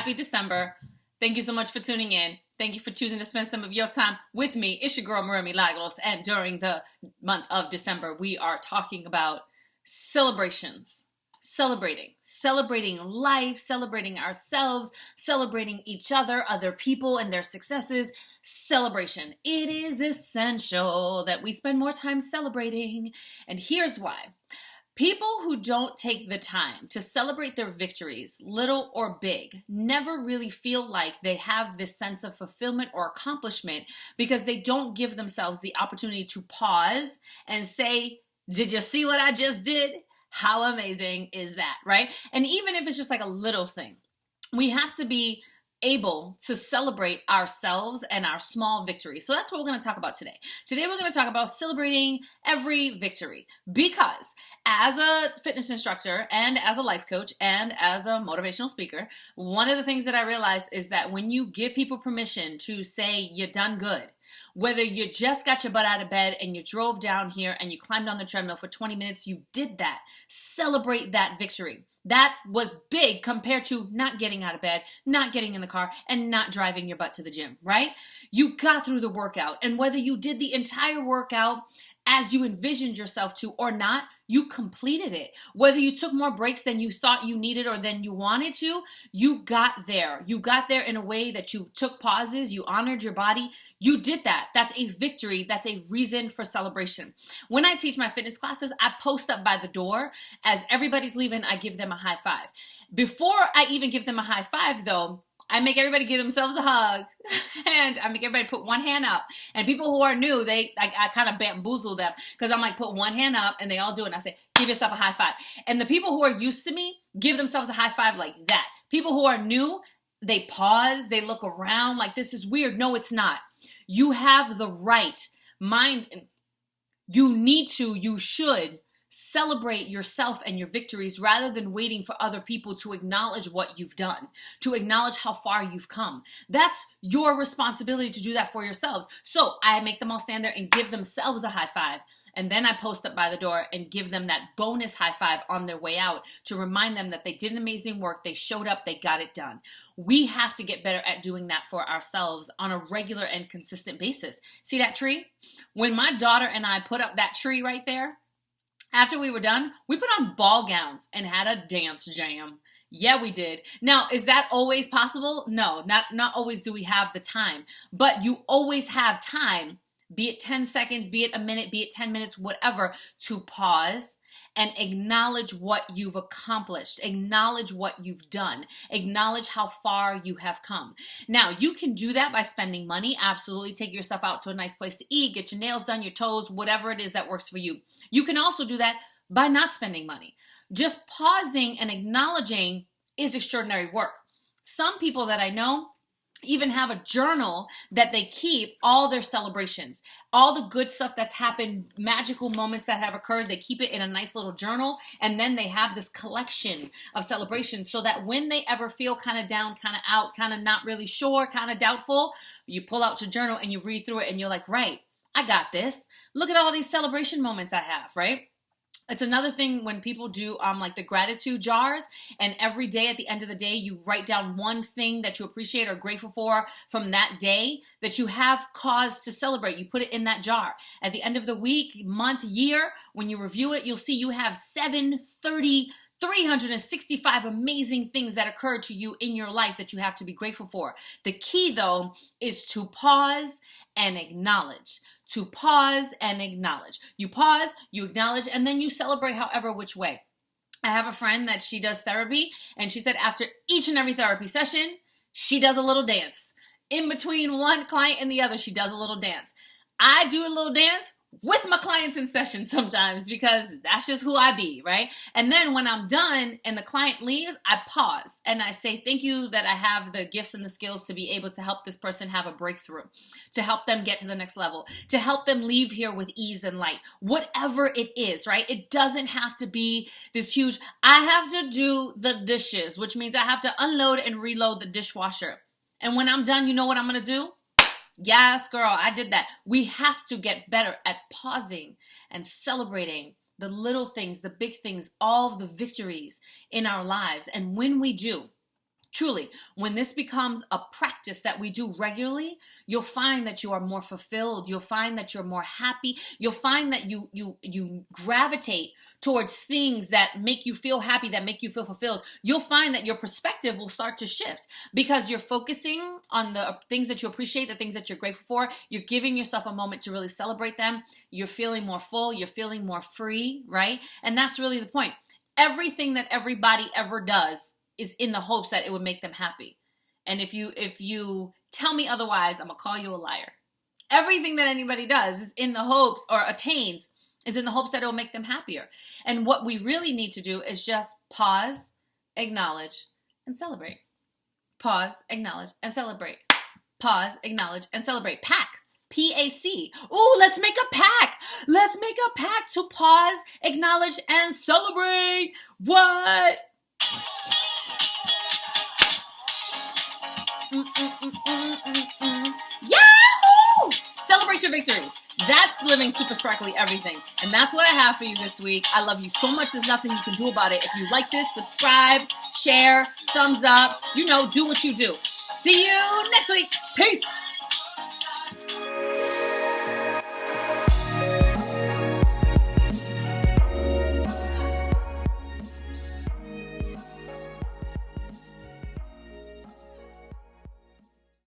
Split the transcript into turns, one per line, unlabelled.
Happy December. Thank you so much for tuning in. Thank you for choosing to spend some of your time with me. It's your girl, Maria Milagros. And during the month of December, we are talking about celebrations. Celebrating life, celebrating ourselves, celebrating each other, other people and their successes. Celebration. It is essential that we spend more time celebrating. And here's why. People who don't take the time to celebrate their victories, little or big, never really feel like they have this sense of fulfillment or accomplishment because they don't give themselves the opportunity to pause and say, did you see what I just did? How amazing is that, right? And even if it's just like a little thing, we have to be able to celebrate ourselves and our small victories. So that's what we're going to talk about today. Today we're going to talk about celebrating every victory because as a fitness instructor and as a life coach and as a motivational speaker, one of the things that I realized is that when you give people permission to say you done good, whether you just got your butt out of bed and you drove down here and you climbed on the treadmill for 20 minutes, you did that. Celebrate that victory. That was big compared to not getting out of bed, not getting in the car, and not driving your butt to the gym, right? You got through the workout, and whether you did the entire workout as you envisioned yourself to or not, you completed it. Whether you took more breaks than you thought you needed or than you wanted to, you got there. You got there in a way that you took pauses, you honored your body. You did that. That's a victory. That's a reason for celebration. When I teach my fitness classes, I post up by the door. As everybody's leaving, I give them a high five. Before I even give them a high five, though, I make everybody give themselves a hug and I make everybody put one hand up. And people who are new, I kind of bamboozle them because I'm like, put one hand up and they all do it. And I say, give yourself a high five. And the people who are used to me give themselves a high five like that. People who are new, they pause, they look around like this is weird. No, it's not. You have the right mind. You should celebrate yourself and your victories rather than waiting for other people to acknowledge what you've done, to acknowledge how far you've come. That's your responsibility to do that for yourselves. So I make them all stand there and give themselves a high five. And then I post up by the door and give them that bonus high five on their way out to remind them that they did amazing work, they showed up, they got it done. We have to get better at doing that for ourselves on a regular and consistent basis. See that tree? When my daughter and I put up that tree right there, after we were done, we put on ball gowns and had a dance jam. Yeah, we did. Now, is that always possible? No, not always do we have the time, but you always have time, be it 10 seconds, be it a minute, be it 10 minutes, whatever, to pause and acknowledge what you've accomplished, acknowledge what you've done, acknowledge how far you have come. Now, you can do that by spending money. Absolutely. Take yourself out to a nice place to eat, get your nails done, your toes, whatever it is that works for you. You can also do that by not spending money. Just pausing and acknowledging is extraordinary work. Some people that I know even have a journal that they keep all their celebrations, all the good stuff that's happened, magical moments that have occurred. They keep it in a nice little journal, and then they have this collection of celebrations so that when they ever feel kind of down, kind of out, kind of not really sure, kind of doubtful, you pull out your journal and you read through it and you're like, right, I got this. Look at all these celebration moments I have, right? It's another thing when people do like the gratitude jars, and every day at the end of the day, you write down one thing that you appreciate or grateful for from that day that you have cause to celebrate. You put it in that jar. At the end of the week, month, year, when you review it, you'll see you have 365 amazing things that occurred to you in your life that you have to be grateful for. The key, though, is to pause and acknowledge. To pause and acknowledge. You pause, you acknowledge, and then you celebrate however which way. I have a friend that she does therapy, and she said after each and every therapy session, she does a little dance. In between one client and the other, she does a little dance. I do a little dance with my clients in session sometimes because that's just who I be, right? And then when I'm done and the client leaves, I pause and I say, thank you that I have the gifts and the skills to be able to help this person have a breakthrough, to help them get to the next level, to help them leave here with ease and light, whatever it is, right? It doesn't have to be this huge, I have to do the dishes, which means I have to unload and reload the dishwasher. And when I'm done, you know what I'm going to do? Yes, girl, I did that. We have to get better at pausing and celebrating the little things, the big things, all of the victories in our lives. And when we do, Truly, when this becomes a practice that we do regularly, you'll find that you are more fulfilled. You'll find that you're more happy. You'll find that you gravitate towards things that make you feel happy, that make you feel fulfilled. You'll find that your perspective will start to shift because you're focusing on the things that you appreciate, the things that you're grateful for. You're giving yourself a moment to really celebrate them. You're feeling more full. You're feeling more free, right? And that's really the point. Everything that everybody ever does is in the hopes that it would make them happy. And if you tell me otherwise, I'm gonna call you a liar. Everything that anybody does is in the hopes, or attains, is in the hopes that it will make them happier. And what we really need to do is just pause, acknowledge, and celebrate. Pause, acknowledge, and celebrate. Pause, acknowledge, and celebrate. Pack. P-A-C. Ooh, let's make a pack. Let's make a pack to pause, acknowledge, and celebrate. What? Yahoo! Celebrate your victories. That's living super sparkly everything. And that's what I have for you this week. I love you so much. There's nothing you can do about it. If you like this, subscribe, share, thumbs up. Do what you do. See you next week. Peace.